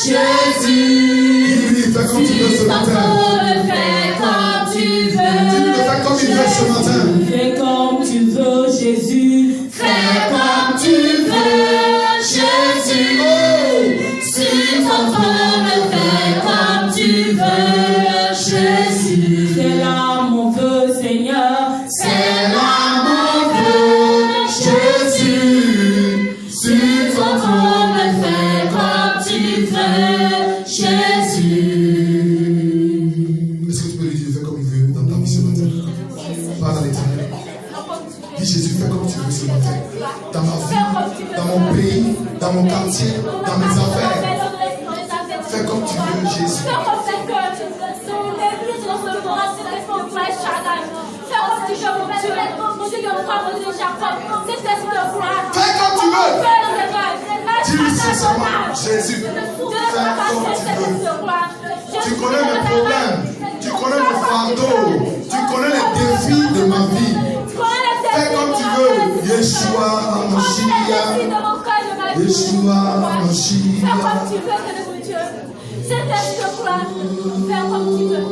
Jésus, Dis-lui, fais comme tu veux ce matin. fais comme tu veux. Dis-lui, fais comme il veut ce matin. Fais comme tu veux, Jésus. Fais comme tu veux, Jésus. Sur ton trône, fais comme tu veux, Jésus. C'est là mon vœu, Seigneur. C'est là mon vœu, Jésus. Sur ton trône, fais comme tu veux, Jésus. Est-ce que tu peux lui dire, fais comme il veut dans ta vie ce matin? Parle à l'Éternel. Dis Jésus, fais comme tu veux ce matin. Dans ma vie, dans mon pays, dans mon quartier, dans mes affaires. Fais comme tu veux, Jésus. Fais comme tu veux. Dis-lui sincèrement, Jésus, fais comme tu veux. Tu connais mes problèmes, tu connais mes fardeaux, tu connais les défis de ma vie. Fais comme tu veux. Yeshua Mashiach. Yeshua Mashiach. Fais comme tu veux, mon Dieu. C'est ta gloire. Fais comme tu veux.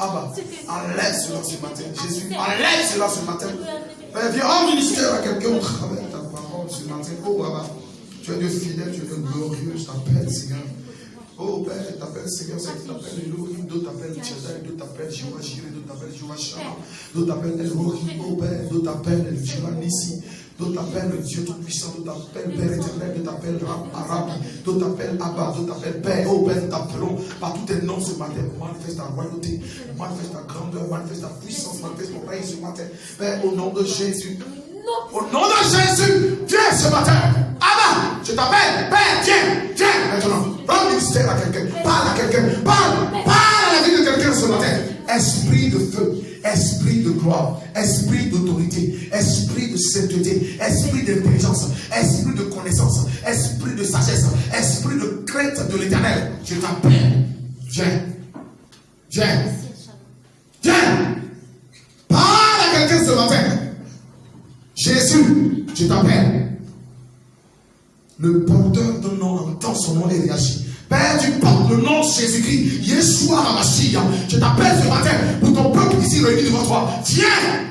Enlève cela ce matin, Jésus, enlève cela ce matin. Père, viens en ministère à quelqu'un au travers de ta parole ce matin. Oh, Baba, tu es Dieu fidèle, tu es Dieu glorieux, je t'appelle, Seigneur. Oh, Père, je t'appelle, Seigneur, c'est tu t'appelles Elohim, d'autres t'appellent Tchadai, d'autres t'appellent Jéhovah Jireh, d'autres t'appellent Jéhovah Shammah, d'autres t'appellent Elohim, oh Père, d'autres t'appellent Jéhovah Nissi. D'autres t'appellent Dieu Tout-Puissant, d'autres t'appellent Père Éternel, d'autres t'appellent Rabbi, d'autres t'appellent Abba, d'autres t'appellent Père. Oh Père, nous t'appelons par tous tes noms ce matin. Manifeste ta royauté, manifeste ta grandeur, manifeste ta puissance, manifeste ton règne ce matin. Père, au nom de Jésus. Au nom de Jésus, viens ce matin. Abba, je t'appelle. Père, viens maintenant. Rends ministère à quelqu'un. Parle à quelqu'un. Parle à la vie de quelqu'un ce matin. Esprit de feu. Esprit de gloire, esprit d'autorité, esprit de sainteté, esprit d'intelligence, esprit de connaissance, esprit de sagesse, esprit de crainte de l'Éternel. Je t'appelle. Viens. Parle à quelqu'un ce matin. Jésus, je t'appelle. Le porteur d'un nom entend son nom et réagit. Père, tu portes le nom de Jésus-Christ, Yeshua HaMashiach. Je t'appelle ce matin pour ton peuple ici réuni devant toi. Viens!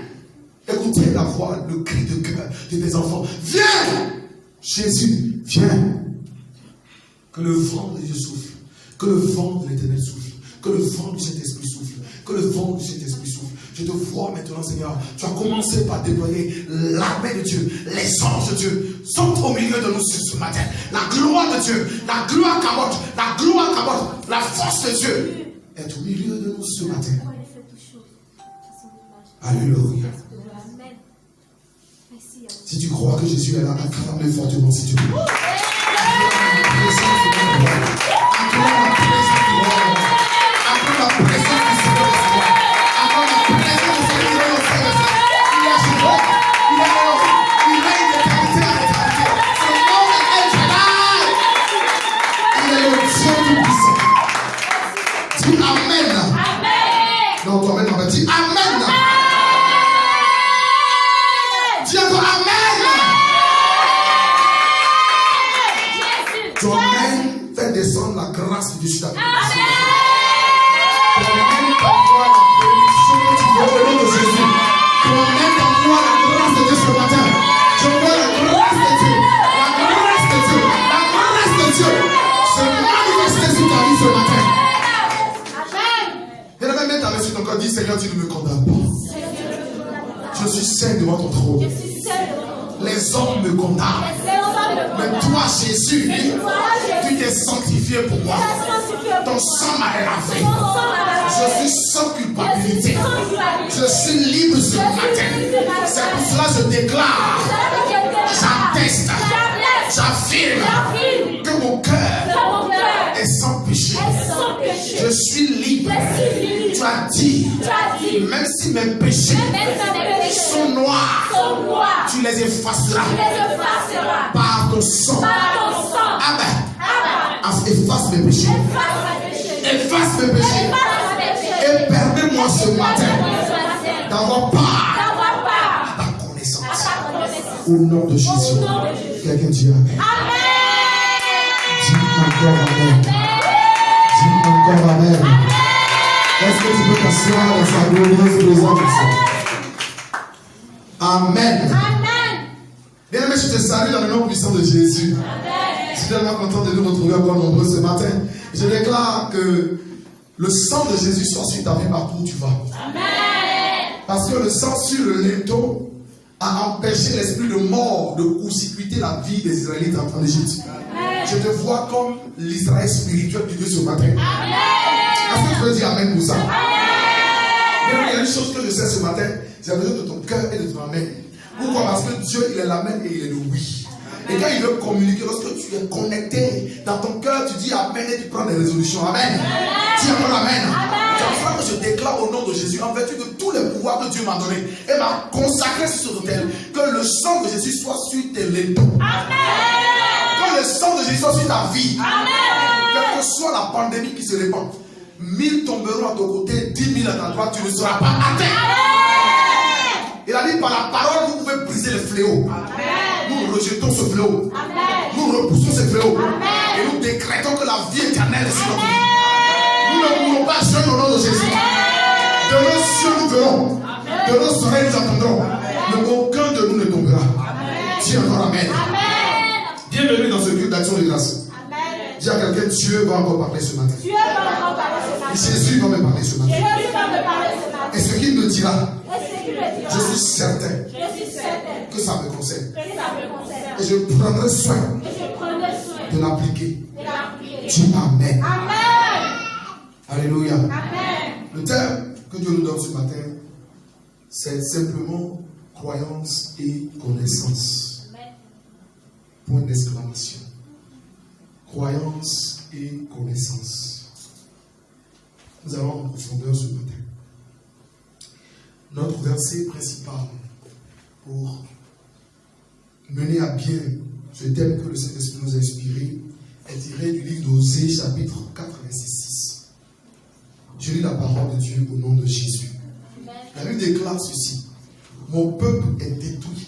Écoutez la voix, le cri de cœur de tes enfants. Viens! Jésus, viens! Que le vent de Dieu souffle. Que le vent de l'Éternel souffle. Que le vent de cet esprit souffle. Que le vent de cet esprit souffle. Je te vois maintenant, Seigneur. Tu as commencé par déployer l'armée de Dieu. Les anges de Dieu sont au milieu de nous ce matin. La gloire de Dieu, la gloire cabote, la force de Dieu est au milieu de nous ce matin. Alléluia. Si tu crois que Jésus est là, acclame-le fortement si tu veux. Acclame la présence de Dieu. Acclame la présence de Dieu. Acclame la présence du Seigneur. Donc seul devant ton trône. Je suis seul devant ton trône. Les hommes me condamnent. Les hommes me Mais condamnent. toi, Jésus, Mais toi, Jésus, tu t'es sanctifié pour moi. tu as sanctifié pour Ton moi. sang m'a lavé. Ton sang m'a lavé. Je suis sans culpabilité. Je suis sans culpabilité. Je suis libre ce matin. C'est pour cela que je déclare, j'atteste, j'affirme que mon cœur est sans péché. Je suis libre. Tu as dit, même si mes péchés sont noirs, tu les effaceras par ton sang. Amen. Efface mes péchés. Efface mes péchés. Et permets-moi ce matin d'avoir part à ta connaissance. Au nom de Jésus. Quelqu'un dit Amen. Dis encore Amen. Dis encore Amen. Est-ce que tu peux t'asseoir dans sa glorieuse présence? Amen. Bien aimé, je te salue dans le nom puissant de Jésus. Je suis tellement content de nous retrouver encore nombreux ce matin. Je déclare que le sang de Jésus soit sur ta vie partout où tu vas. Parce que le sang sur le linteau a empêché l'esprit de mort de court-circuiter la vie des Israélites en Égypte. Je te vois comme l'Israël spirituel du Dieu ce matin. Est-ce que tu peux dire Amen pour ça? Il y a une chose que je sais ce matin, j'ai besoin de ton cœur et de ton Amen. Pourquoi? Parce que Dieu, il est l'Amen et il est le oui. Et quand il veut communiquer, lorsque tu es connecté dans ton cœur, tu dis Amen et tu prends des résolutions. Amen. Dis encore Amen. C'est pour ça que je déclare au nom de Jésus, en vertu de tous les pouvoirs que Dieu m'a donné et m'a consacré sur ce autel, que le sang de Jésus soit sur tes létaux. Que le sang de Jésus soit sur ta vie. Quelle que soit la pandémie qui se répand, 1000 tomberont à ton côté, 10 000 à ta droite, tu ne seras pas atteint. Il a dit par la parole, vous pouvez briser le fléau. Nous rejetons ce fléau. Nous repoussons ce fléau. Et nous décrétons que la vie éternelle est sur notre vie. Nous ne voulons pas jeûner au nom de Jésus. De nos cieux nous verrons. De nos oreilles nous entendrons. Mais aucun de nous ne tombera. Dis encore Amen. Bienvenue dans ce culte d'action de grâce. Dis à quelqu'un, Dieu va encore parler ce matin. Jésus va me parler ce matin. Et ce qu'il me dira, je suis certain que ça me concerne. Et je prendrai soin de l'appliquer. Dis Amen. Alléluia. Le thème que Dieu nous donne ce matin, c'est simplement croyance et connaissance. Point d'exclamation. Croyance et connaissance. Nous allons en profondeur ce matin. Notre verset principal pour mener à bien ce thème que le Saint-Esprit nous a inspiré est tiré du livre d'Osée, chapitre 4, verset 6. Je lis la parole de Dieu au nom de Jésus. La Bible déclare ceci: mon peuple est détruit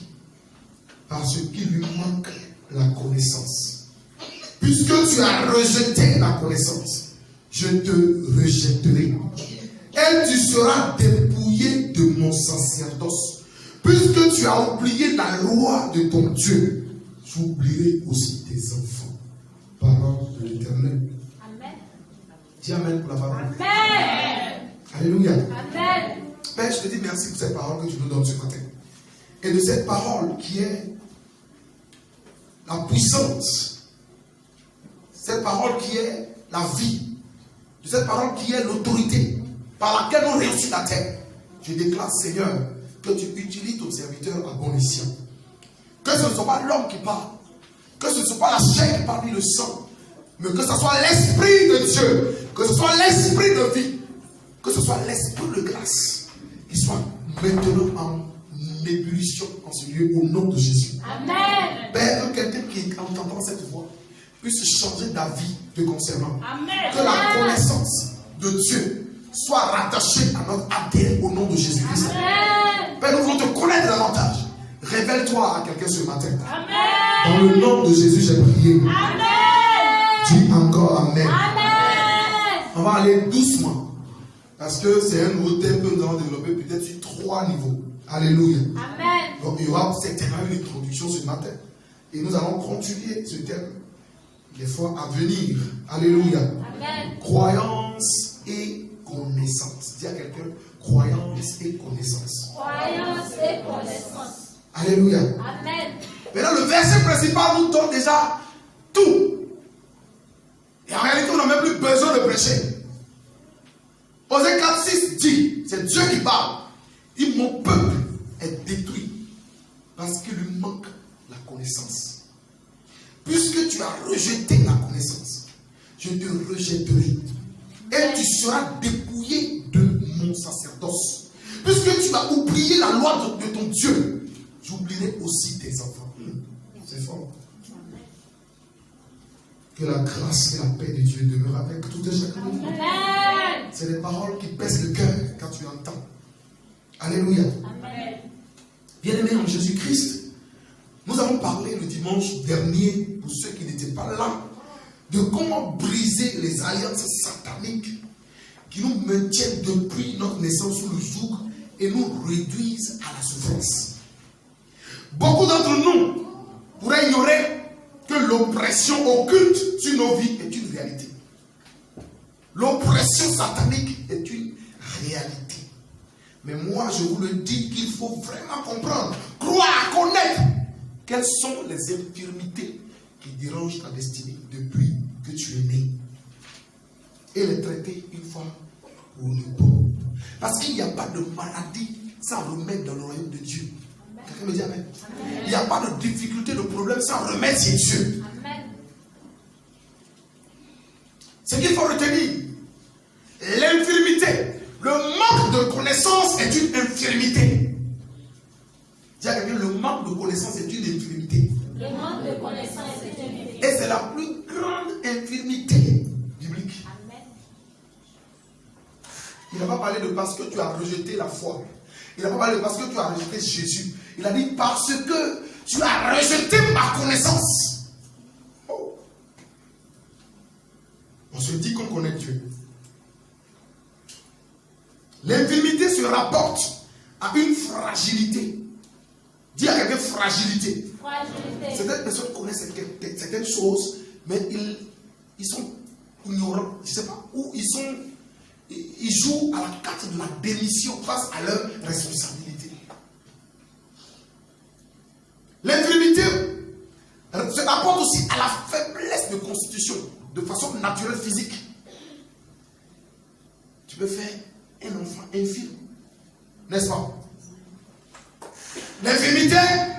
parce qu'il lui manque la connaissance. Puisque tu as rejeté la connaissance, je te rejetterai. Et tu seras dépouillé de mon sacerdoce. Puisque tu as oublié la loi de ton Dieu, j'oublierai aussi tes enfants. Parole de l'Éternel. Amen. Dis Amen pour la parole. Amen. Alléluia. Amen. Père, je te dis merci pour cette parole que tu nous donnes ce matin. Et de cette parole qui est la puissance. Cette parole qui est la vie. De cette parole qui est l'autorité par laquelle on réussit la terre. Je déclare, Seigneur, que tu utilises ton serviteur à bon escient. Que ce ne soit pas l'homme qui parle, que ce ne soit pas la chair qui parle ni le sang, mais que ce soit l'Esprit de Dieu, que ce soit l'Esprit de vie, que ce soit l'Esprit de grâce qui soit maintenant en ébullition en ce lieu au nom de Jésus. Amen. Père, que quelqu'un qui entendant cette voix puisse changer d'avis te concernant. Amen. Que la connaissance de Dieu soit rattachée à notre ADN au nom de Jésus-Christ. Amen. Père, nous voulons te connaître davantage. Révèle-toi à quelqu'un ce matin. Amen. Dans le nom de Jésus, j'ai prié. Amen. Dis encore Amen. Amen. On va aller doucement. Parce que c'est un nouveau thème que nous allons développer peut-être sur 3 niveaux. Alléluia. Amen. Donc il y aura certainement une introduction ce matin. Et nous allons continuer ce thème les fois à venir. Alléluia. Amen. Croyance et connaissance. Dis à quelqu'un, croyance et connaissance. Croyance et connaissance. Alléluia. Amen. Maintenant, le verset principal nous donne déjà tout. Et en réalité, on n'a même plus besoin de prêcher. Osée 4:6 dit, c'est Dieu qui parle. Il dit, mon peuple est détruit parce qu'il lui manque la connaissance. Puisque tu as rejeté la connaissance, je te rejetterai. Et tu seras dépouillé de mon sacerdoce. Puisque tu as oublié la loi de ton Dieu, j'oublierai aussi tes enfants. C'est fort. Que la grâce et la paix de Dieu demeurent avec tout et chacun de nous. C'est des paroles qui pèsent le cœur quand tu entends. Alléluia. Amen. Bien-aimés en Jésus-Christ, nous avons parlé le dimanche dernier, pour ceux qui n'étaient pas là, de comment briser les alliances sataniques qui nous maintiennent depuis notre naissance sous le joug et nous réduisent à la souffrance. Beaucoup d'entre nous pourraient ignorer que l'oppression occulte sur nos vies est une réalité. L'oppression satanique est une réalité. Mais moi, je vous le dis qu'il faut vraiment comprendre, croire, connaître quelles sont les infirmités qui dérangent ta destinée depuis que tu es né. Et les traiter une fois pour nous. Parce qu'il n'y a pas de maladie sans remède dans le royaume de Dieu. Quelqu'un me dit amen. Il n'y a pas de difficulté, de problème sans remède chez Dieu. Amen. Ce qu'il faut retenir, l'infirmité, le manque de connaissance est une infirmité. Dis à quelqu'un, le manque de connaissance est une infirmité. Le manque de connaissance est une infirmité. Et c'est la plus grande infirmité biblique. Amen. Il n'a pas parlé de parce que tu as rejeté la foi. Il n'a pas parlé de parce que tu as rejeté Jésus. Il a dit parce que tu as rejeté ma connaissance. Oh. On se dit qu'on connaît Dieu. L'infirmité se rapporte à une fragilité. Dis à quelqu'un fragilité. Fragilité. Certaines personnes connaissent certaines choses, mais ils sont ignorants. Je ne sais pas où ils sont. Ils jouent à la carte de la démission face à leur responsabilité. L'infirmité se rapporte aussi à la faiblesse de constitution, de façon naturelle physique. Tu peux faire un enfant infirme, n'est-ce pas? L'infirmité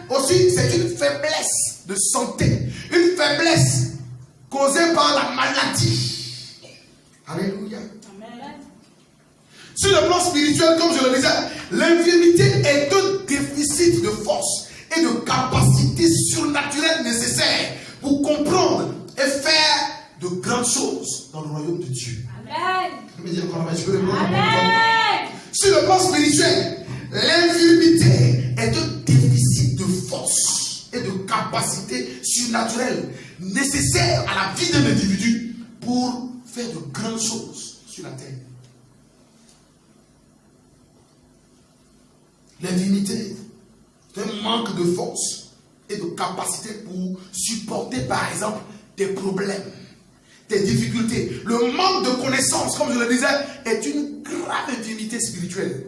aussi, c'est une faiblesse de santé, une faiblesse causée par la maladie. Alléluia. Amen. Sur le plan spirituel, comme je le disais, l'infirmité est un déficit de force et de capacité surnaturelle nécessaire pour comprendre et faire de grandes choses dans le royaume de Dieu. Amen. Amen. Sur le plan spirituel, l'infirmité est un déficit de force et de capacité surnaturelle nécessaire à la vie d'un individu pour faire de grandes choses sur la terre. L'infirmité est un manque de force et de capacité pour supporter par exemple des problèmes, des difficultés. Le manque de connaissance, comme je le disais, est une grave infirmité spirituelle.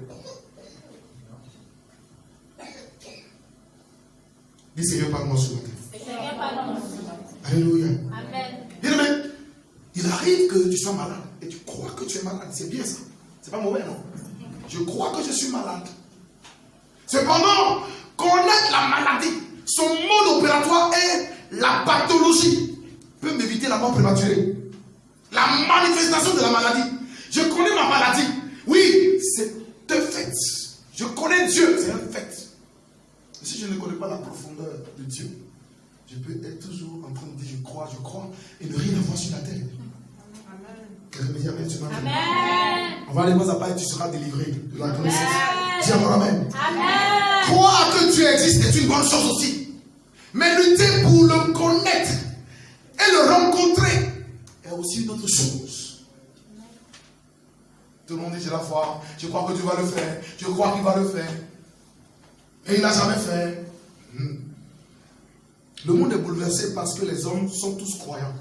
Dis Seigneur, parle-moi ce matin. Seigneur, pardonne-moi. Alléluia. Amen. Bien-aimé, il arrive que tu sois malade et tu crois que tu es malade. C'est bien ça. C'est pas mauvais, non? Je crois que je suis malade. Cependant, connaître la maladie, son mode opératoire et la pathologie peut m'éviter la mort prématurée. La manifestation de la maladie. Je connais ma maladie. Oui, c'est un fait. Je connais Dieu, c'est un fait. Et si je ne connais pas la profondeur de Dieu, je peux être toujours en train de dire je crois, et ne rien avoir sur la terre. Quelqu'un me dit amen, tu m'as dit. Amen. On va aller voir à part et tu seras délivré de la connaissance. Dis encore amen. Amen. Croire que Dieu existe est une bonne chose aussi. Mais lutter pour le connaître et le rencontrer est aussi une autre chose. Tout le monde dit j'ai la foi, je crois que Dieu va le faire, je crois qu'il va le faire. Et il n'a jamais fait. Le monde est bouleversé parce que les hommes sont tous croyants.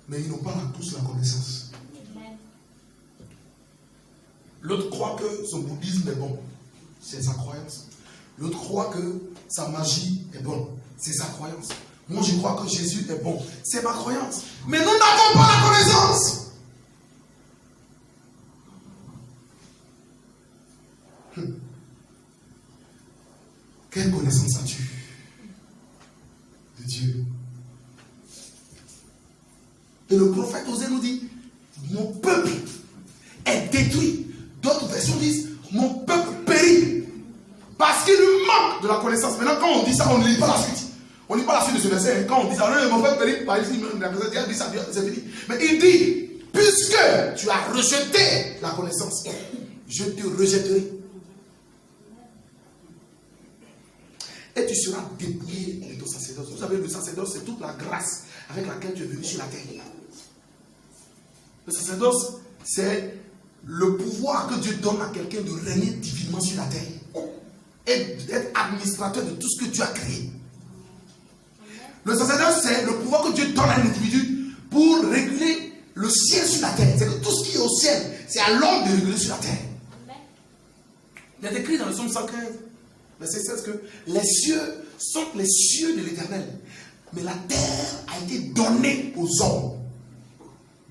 Mais ils n'ont pas tous la connaissance. L'autre croit que son bouddhisme est bon. C'est sa croyance. L'autre croit que sa magie est bonne. C'est sa croyance. Moi, je crois que Jésus est bon. C'est ma croyance. Mais nous n'avons pas la connaissance. Quelle connaissance as-tu de Dieu? Et le prophète Osée nous dit, mon peuple est détruit. D'autres versions disent, mon peuple périt. Parce qu'il lui manque de la connaissance. Maintenant, quand on dit ça, on ne lit pas la suite. On ne lit pas la suite de ce verset. Quand on dit ça, mon peuple périt, par ici, il dit ça, c'est fini. Mais il dit, puisque tu as rejeté la connaissance, je te rejetterai. Et tu seras dépouillé de ton sacerdoce. Vous savez, le sacerdoce, c'est toute la grâce avec laquelle tu es venu sur la terre. Le sacerdoce, c'est le pouvoir que Dieu donne à quelqu'un de régner divinement sur la terre. Et d'être administrateur de tout ce que Dieu a créé. Le sacerdoce, c'est le pouvoir que Dieu donne à un individu pour réguler le ciel sur la terre. C'est que tout ce qui est au ciel, c'est à l'homme de réguler sur la terre. Il y a écrit dans le psaume 115, verset 16, que les cieux sont les cieux de l'Éternel. Mais la terre a été donnée aux hommes.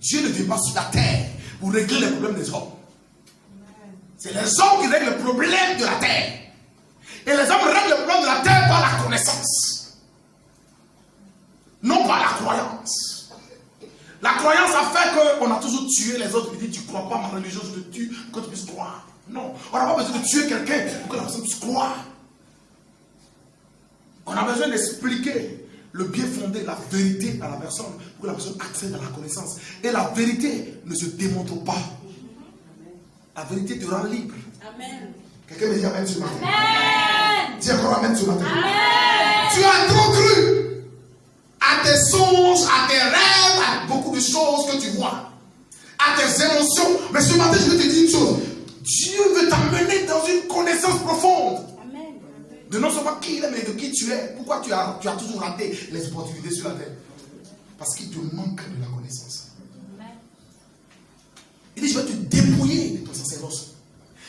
Dieu ne vient pas sur la terre pour régler les problèmes des hommes. C'est les hommes qui règlent le problème de la terre. Et les hommes règlent le problème de la terre par la connaissance. Non par la croyance. La croyance a fait qu'on a toujours tué les autres. Il dit, tu ne crois pas ma religion, je te tue pour que tu puisses croire. Non, on n'a pas besoin de tuer quelqu'un pour que la personne puisse croire. On a besoin d'expliquer le bien fondé, la vérité à la personne pour que la personne accède à la connaissance. Et la vérité ne se démontre pas. La vérité te rend libre. Amen. Quelqu'un me dit amen ce matin. Amen. Dis encore amen ce matin. Amen. Tu as trop cru à tes songes, à tes rêves, à beaucoup de choses que tu vois, à tes émotions. Mais ce matin, je vais te dire une chose. Dieu veut t'amener dans une connaissance profonde. Amen. De non seulement qui il est, mais de qui tu es. Pourquoi tu as toujours raté les opportunités sur la terre? Parce qu'il te manque de la connaissance. Amen. Il dit, je vais te dépouiller de ton sacerdoce.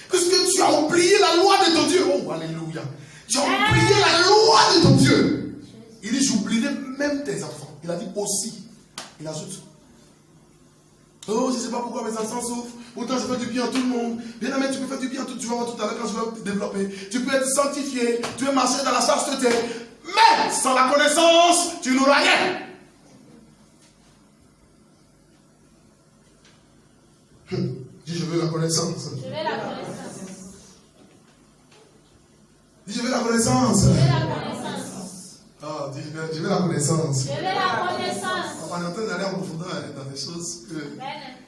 Parce que tu as oublié la loi de ton Dieu. Oh, alléluia. Tu as oublié la loi de ton Dieu. Il dit, j'oublierai même tes enfants. Il a dit aussi. Il ajoute. Oh, je ne sais pas pourquoi mes enfants souffrent. Pourtant, je fais du bien à tout le monde. Bien aimé, tu peux faire du bien à tout. Tu vas voir tout à l'heure quand je vais te développer. Tu peux être sanctifié. Tu peux marcher dans la chasteté. Mais sans la connaissance, tu n'auras rien. Dis, je veux la connaissance. Je veux la connaissance. Dis, je veux la connaissance. Je veux la connaissance. Ah, dis, je veux la connaissance. Je veux la connaissance. On est en train d'aller en profondeur dans des choses que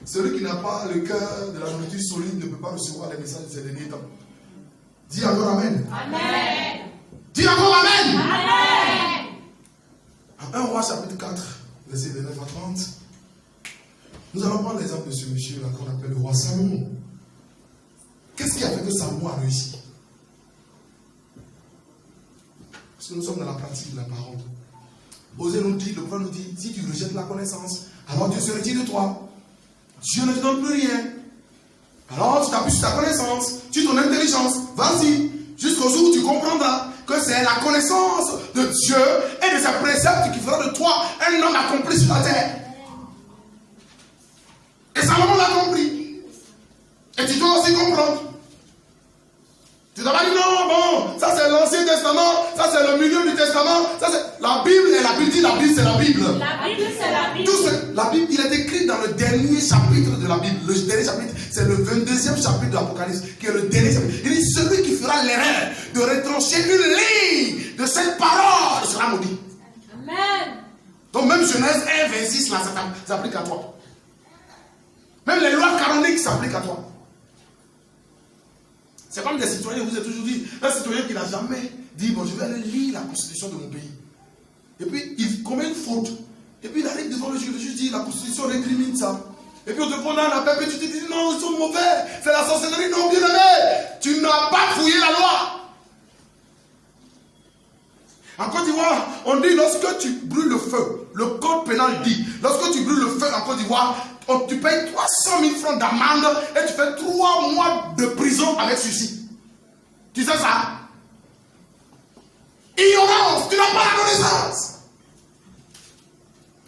celui qui n'a pas le cœur de la nourriture solide ne peut pas recevoir les messages de ces derniers temps. Dis encore amen. Amen. Dis encore amen. Amen. En 1 Roi chapitre 4, verset 29 à 30. Nous allons prendre l'exemple de ce monsieur-là qu'on appelle le roi Salomon. Qu'est-ce qui a fait que Salomon a réussi? Parce que nous sommes dans la pratique de la parole. Osée nous dit, le prophète nous dit, si tu rejettes la connaissance, alors Dieu se retire de toi. Dieu ne te donne plus rien. Alors tu t'appuies sur ta connaissance, sur ton intelligence. Vas-y, jusqu'au jour où tu comprendras que c'est la connaissance de Dieu et de ses préceptes qui fera de toi un homme accompli sur la terre. Et Salomon l'a compris. Et tu dois aussi comprendre. Tu dois pas dire non, bon, ça c'est l'Ancien Testament, ça c'est le milieu du Testament, ça c'est la Bible, et la Bible dit la Bible c'est la Bible. La Bible c'est la Bible. Tout la Bible, il est écrit dans le dernier chapitre de la Bible. Le dernier chapitre, c'est le 22e chapitre de l'Apocalypse, qui est le dernier chapitre. Il dit, celui qui fera l'erreur de retrancher une ligne de cette parole sera maudit. Amen. Donc même Genèse 1, 26, là, ça s'applique à toi. Même les lois canoniques s'appliquent à toi. C'est comme des citoyens, vous avez toujours dit, un citoyen qui n'a jamais dit, bon, je vais aller lire la constitution de mon pays. Et puis, il commet une faute. Et puis, il arrive devant le juge dit, la constitution récrimine ça. Et puis, on te prend dans la paix, et tu te dis, non, ils sont mauvais, c'est la sorcellerie, non, bien aimé. Tu n'as pas fouillé la loi. En Côte d'Ivoire, on dit, lorsque tu brûles le feu, le code pénal dit, lorsque tu brûles le feu en Côte d'Ivoire, tu payes 300 000 francs d'amende et tu fais 3 mois de prison avec sursis. Tu sais ça? Ignorance, tu n'as pas la connaissance.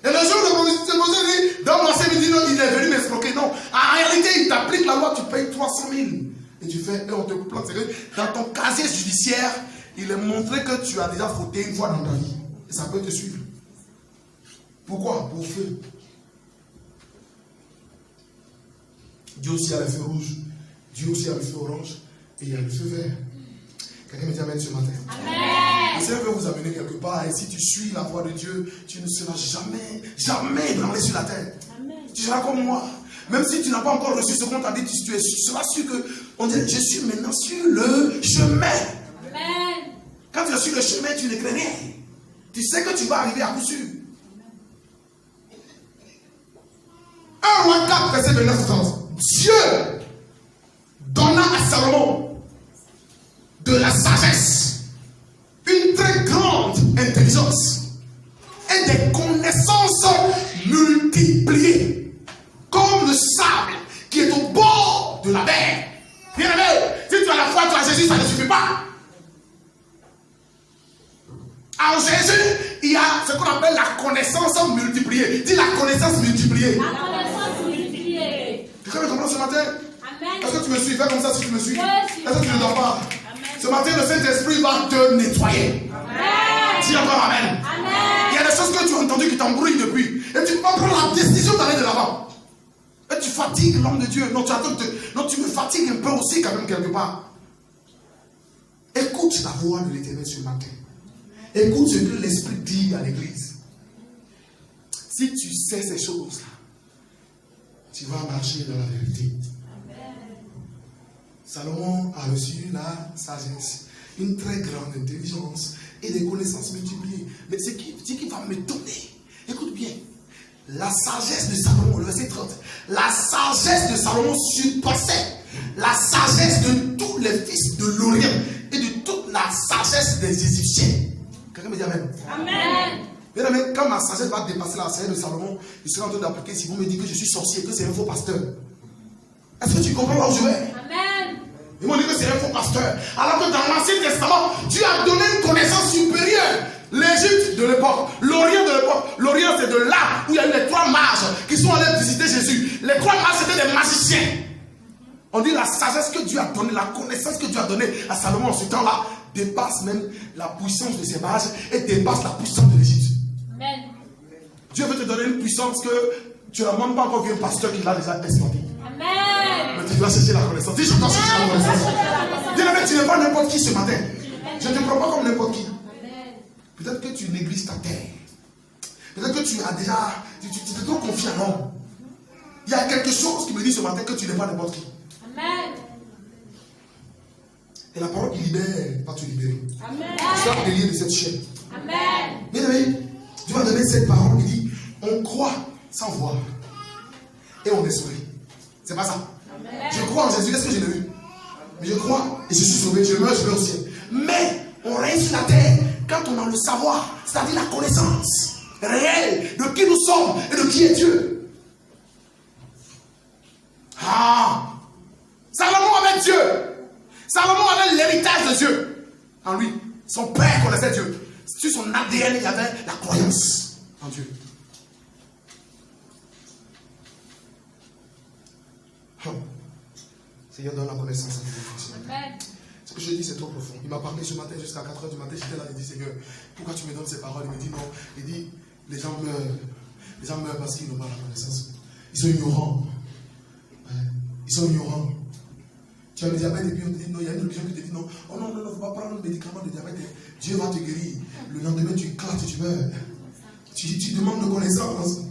Et le jour où le prophète dit, dans mon séminaire, dit non, il est venu m'escroquer. Non, en réalité, il t'applique la loi, tu payes 300 000. Et tu fais, et on te plante. Dans ton casier judiciaire, il est montré que tu as déjà fauté une fois dans ta vie. Et ça peut te suivre. Pourquoi? Pour feu. Dieu aussi a le feu rouge. Dieu aussi a le feu orange. Et il y a le feu vert. Quelqu'un me dit amen ce matin. Amen. Le Seigneur veut vous amener quelque part. Et si tu suis la voie de Dieu, tu ne seras jamais branlé sur la terre. Amen. Tu seras comme moi. Même si tu n'as pas encore reçu ce qu'on t'a dit, tu seras sûr que on dit, je suis maintenant sur le chemin. Amen. Quand tu es sur le chemin, tu ne crains rien. Tu sais que tu vas arriver à coup sûr. 1 Roi 4, verset 29-30. Dieu donna à Salomon de la sagesse, une très grande intelligence et des connaissances multipliées, comme le sable qui est au bord de la mer. Bien aimé, si tu as la foi, tu as Jésus, ça ne suffit pas. En Jésus, il y a ce qu'on appelle la connaissance multipliée. Dis la connaissance multipliée. La connaissance multipliée. Tu peux me comprendre ce matin? Amen. Est-ce que tu me suis? Fais comme ça si tu me suis. Oui. Est-ce que tu ne dors pas? Amen. Ce matin, le Saint-Esprit va te nettoyer. Amen. Dis encore Amen. Amen. Il y a des choses que tu as entendues qui t'embrouillent depuis. Et tu vas prendre la décision d'aller de l'avant. Et tu fatigues l'homme de Dieu. Non, tu me fatigues un peu aussi quand même quelque part. Écoute la voix de l'Éternel ce matin. Écoute ce que l'Esprit dit à l'église. Si tu sais ces choses-là, tu vas marcher dans la vérité. Salomon a reçu la sagesse, une très grande intelligence et des connaissances multipliées. Mais ce qui va m'étonner, écoute bien, la sagesse de Salomon, le verset 30, la sagesse de Salomon surpassait la sagesse de tous les fils de l'Orient et de toute la sagesse des Égyptiens. Quelqu'un me dit Amen. Amen. Bien aimé, quand ma sagesse va dépasser la sagesse de Salomon, je serai en train d'appliquer si vous me dites que je suis sorcier, que c'est un faux pasteur. Est-ce que tu comprends là où je vais? Amen. Ils m'ont dit que c'est un faux pasteur. Alors que dans l'Ancien Testament, Dieu a donné une connaissance supérieure. L'Égypte de l'époque, l'Orient de l'époque. L'Orient, c'est de là où il y a eu les 3 mages qui sont allés visiter Jésus. Les 3 mages, c'était des magiciens. On dit la sagesse que Dieu a donnée, la connaissance que Dieu a donnée à Salomon en ce temps-là, dépasse même la puissance de ces mages et dépasse la puissance de l'Égypte. Amen. Dieu veut te donner une puissance que tu n'as même pas encore vu un pasteur qui l'a déjà exploité. Amen. Mais tu dois chercher la connaissance. Si je dois chercher la connaissance. Dis-le, mais tu n'es pas n'importe qui ce matin. Je ne te prends pas comme n'importe qui. Peut-être que tu négliges ta terre. Peut-être que tu as déjà. Tu te trop confié à l'homme. Il y a quelque chose qui me dit ce matin que tu n'es pas n'importe qui. Amen. Et la parole qui libère va te libérer. Amen. Tu vas te délire de cette chaîne. Amen. Bien aimé, Dieu va donner cette parole qui dit on croit sans voir. Et on est sauvé. C'est pas ça. Amen. Je crois en Jésus, est-ce que je l'ai vu? Mais je crois et je suis sauvé, je meurs, je vais au ciel. Mais on règne sur la terre quand on a le savoir, c'est-à-dire la connaissance réelle de qui nous sommes et de qui est Dieu. Ah! Salomon avait Dieu. Salomon avait l'héritage de Dieu en lui. Son père connaissait Dieu. Sur son ADN, il y avait la croyance en Dieu. Seigneur, donne la connaissance à Dieu. Amen. Ce que je dis, c'est trop profond. Il m'a parlé ce matin jusqu'à 4h du matin. J'étais là, il dit Seigneur, pourquoi tu me donnes ces paroles? Il me dit non. Il dit les gens meurent. Les gens meurent parce qu'ils n'ont pas la connaissance. Ils sont ignorants. Ouais. Ils sont ignorants. Tu as le diabète et puis on te dit non, il y a une religion qui te dit non. Oh non, non, non, il ne faut pas prendre le médicament de diabète. Dieu va te guérir. Le lendemain, tu éclates et tu meurs. Tu demandes de connaissance.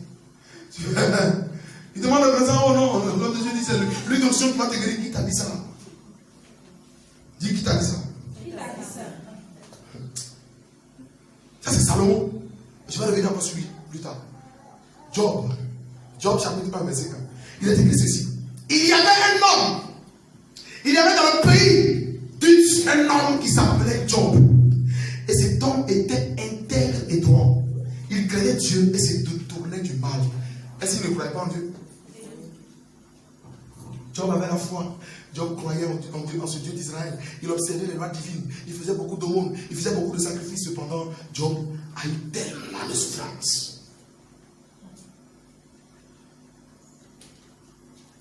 Il demande de connaissance. Oh non, l'homme de Dieu dit c'est l'onction qui va te guérir. Qui t'a dit ça? Dis qui t'a dit ça? Ça c'est Salomon. Je vais revenir encore sur lui plus tard. Job chapitre 1 verset 1. Il est écrit ceci. Il y avait un homme. Il y avait dans le pays un homme qui s'appelait Job. Et cet homme était intègre et droit. Il craignait Dieu et se détournait du mal. Est-ce qu'il ne croyait pas en Dieu? Job avait la foi. Job croyait en ce Dieu d'Israël. Il observait les lois divines. Il faisait beaucoup d'aumônes. Il faisait beaucoup de sacrifices. Cependant, Job a eu tellement de souffrance.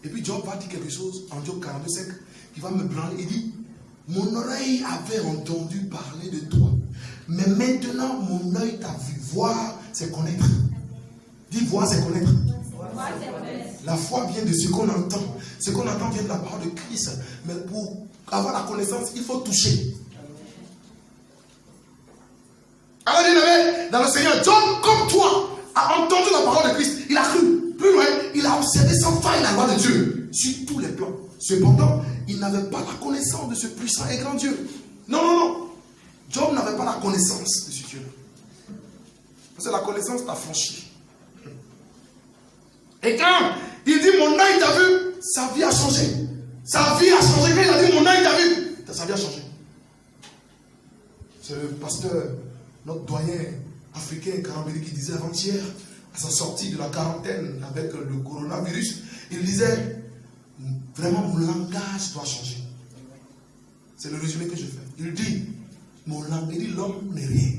Et puis Job va dire quelque chose en Job 42,5 qui va me branler. Il dit, mon oreille avait entendu parler de toi. Mais maintenant, mon œil t'a vu. Voir, c'est connaître. Dis voir, c'est connaître. La foi vient de ce qu'on entend. Ce qu'on entend vient de la parole de Christ. Mais pour avoir la connaissance, il faut toucher. Alors, dans le Seigneur, Job, comme toi, a entendu la parole de Christ. Il a cru. Plus loin, il a observé sans faille la loi de Dieu sur tous les plans. Cependant, il n'avait pas la connaissance de ce puissant et grand Dieu. Non. Job n'avait pas la connaissance de ce Dieu. Parce que la connaissance t'a franchi. Et quand il dit mon œil t'a vu, sa vie a changé. Sa vie a changé. Quand il a dit mon œil t'a vu, sa vie a changé. C'est le pasteur, notre doyen africain, Karambéli, qui disait avant-hier, à sa sortie de la quarantaine avec le coronavirus, il disait vraiment mon langage doit changer. C'est le résumé que je fais. Il dit mon langage, il dit l'homme n'est rien.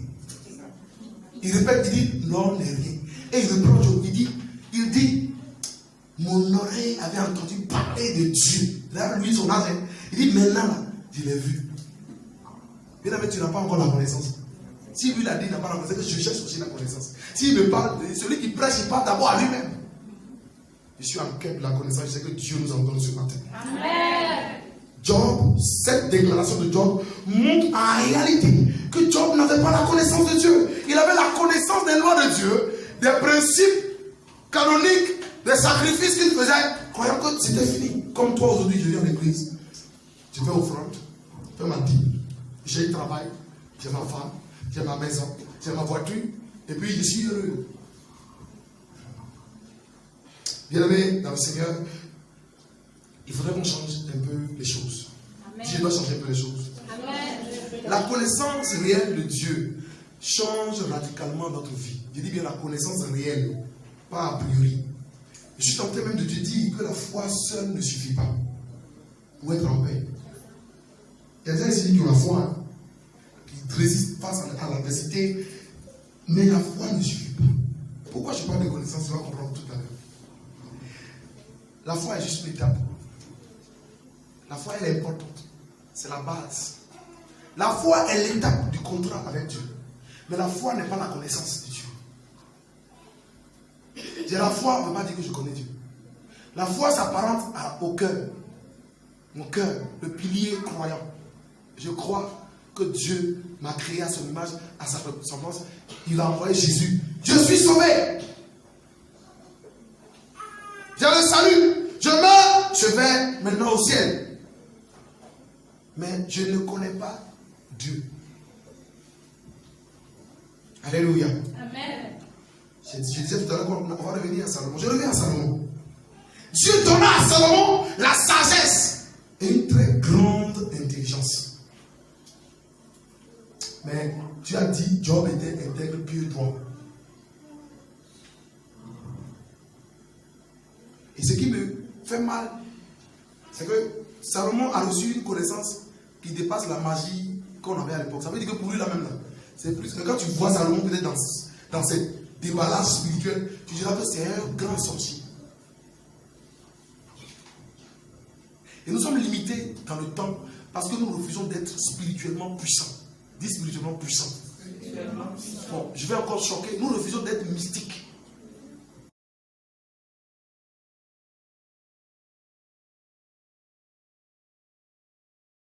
Il répète, il dit l'homme n'est rien. Et il reprend, il dit mon oreille avait entendu parler de Dieu. Là, lui, son âge, il dit maintenant, là, je l'ai vu. Bien aimé, tu n'as pas encore la connaissance. Si lui l'a dit, il n'a pas la connaissance, je cherche aussi la connaissance. S'il me parle, celui qui prêche, il parle d'abord à lui-même. Je suis en quête de la connaissance, je sais que Dieu nous en donne ce matin. Amen. Job, cette déclaration de Job montre en réalité que Job n'avait pas la connaissance de Dieu. Il avait la connaissance des lois de Dieu, des principes canoniques, des sacrifices qu'il faisait, croyant que c'était fini. Comme toi aujourd'hui, je viens à l'église, je vais offrande, je fais ma dîme, j'ai un travail, j'ai ma femme, j'ai ma maison, j'ai ma voiture, et puis je suis heureux. Bien aimé dans le Seigneur, il faudrait qu'on change un peu les choses. Amen. Si je dois changer un peu les choses. Amen. La connaissance réelle de Dieu change radicalement notre vie. Je dis bien la connaissance réelle, pas a priori. Je suis tenté même de te dire que la foi seule ne suffit pas pour être en paix. Il y a des gens ici qui ont la foi, qui résistent face à l'adversité, mais la foi ne suffit pas. Pourquoi je parle de connaissance? Tu vas comprendre tout à l'heure. La foi est juste une étape. La foi, elle est importante. C'est la base. La foi est l'étape du contrat avec Dieu. Mais la foi n'est pas la connaissance de Dieu. La foi ne veut pas dire que je connais Dieu. La foi s'apparente au cœur. Mon cœur, le pilier croyant. Je crois que Dieu m'a créé à son image, à sa ressemblance. Il a envoyé Jésus. Je suis sauvé. J'ai le salut. Je meurs, je vais maintenant au ciel. Mais je ne connais pas Dieu. Alléluia. Amen. Je disais tout à l'heure qu'on va revenir à Salomon. Je reviens à Salomon. Dieu donna à Salomon la sagesse et une très grande intelligence. Mais tu as dit Job était intègre, pieux, droit. Et ce qui me fait mal, c'est que Salomon a reçu une connaissance qui dépasse la magie qu'on avait à l'époque. Ça veut dire que pour lui, là même, là, c'est plus que quand tu vois Salomon peut-être dans cette déballage spirituel, tu diras que c'est un grand sorcier. Et nous sommes limités dans le temps parce que nous refusons d'être spirituellement puissants. Dis spirituellement puissants. Bon, je vais encore choquer. Nous refusons d'être mystiques.